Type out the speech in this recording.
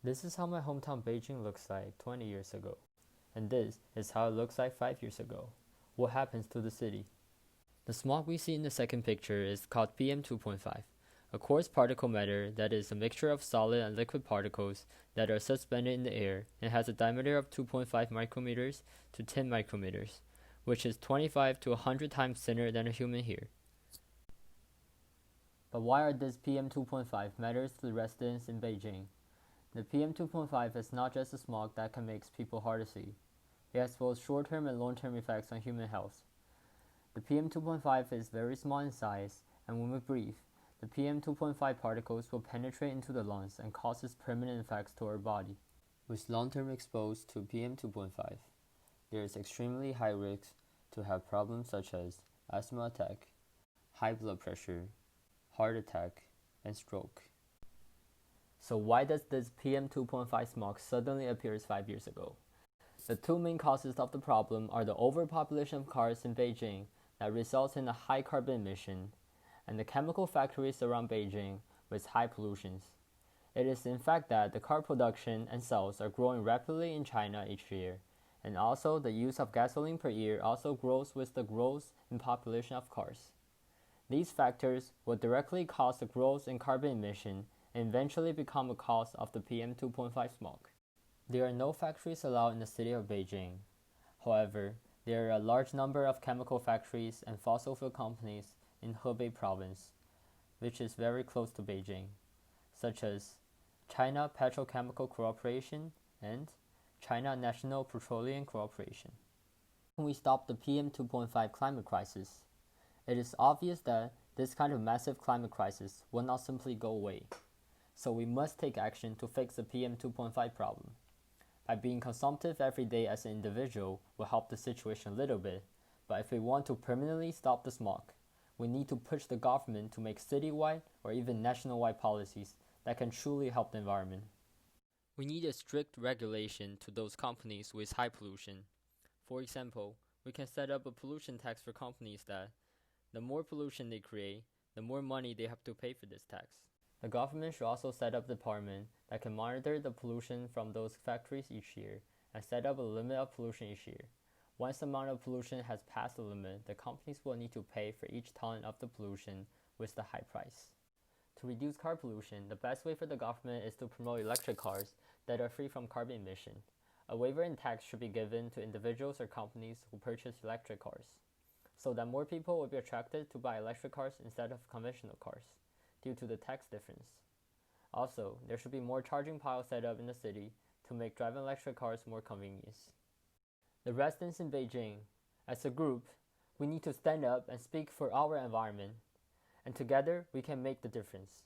This is how my hometown Beijing looks like 20 years ago. And this is how it looks like 5 years ago. What happens to the city? The smog we see in the second picture is called PM 2.5, a coarse particle matter that is a mixture of solid and liquid particles that are suspended in the air and has a diameter of 2.5 micrometers to 10 micrometers, which is 25 to 100 times thinner than a human hair. But why are this PM 2.5 matters to the residents in Beijing? The PM 2.5 is not just a smog that can make people hard to see. It has both short-term and long-term effects on human health. The PM 2.5 is very small in size, and when we breathe, the PM 2.5 particles will penetrate into the lungs and causes permanent effects to our body. With long-term exposed to PM 2.5, there is extremely high risk to have problems such as asthma attack, high blood pressure, heart attack, and stroke. So why does this PM 2.5 smog suddenly appear 5 years ago? The two main causes of the problem are the overpopulation of cars in Beijing that results in a high carbon emission, and the chemical factories around Beijing with high pollutions. It is in fact that the car production and sales are growing rapidly in China each year, and also the use of gasoline per year also grows with the growth in population of cars. These factors will directly cause the growth in carbon emission and eventually become a cause of the PM 2.5 smog. There are no factories allowed in the city of Beijing. However, there are a large number of chemical factories and fossil fuel companies in Hebei province, which is very close to Beijing, such as China Petrochemical Corporation and China National Petroleum Corporation. How can we stop the PM 2.5 climate crisis? It is obvious that this kind of massive climate crisis will not simply go away. So we must take action to fix the PM 2.5 problem. By being consumptive every day as an individual will help the situation a little bit, but if we want to permanently stop the smog, we need to push the government to make citywide or even national-wide policies that can truly help the environment. We need a strict regulation to those companies with high pollution. For example, we can set up a pollution tax for companies that the more pollution they create, the more money they have to pay for this tax. The government should also set up a department that can monitor the pollution from those factories each year and set up a limit of pollution each year. Once the amount of pollution has passed the limit, the companies will need to pay for each ton of the pollution with the high price. To reduce car pollution, the best way for the government is to promote electric cars that are free from carbon emission. A waiver in tax should be given to individuals or companies who purchase electric cars, so that more people will be attracted to buy electric cars instead of conventional cars, due to the tax difference. Also, there should be more charging piles set up in the city to make driving electric cars more convenient. The residents in Beijing, as a group, we need to stand up and speak for our environment, and together we can make the difference.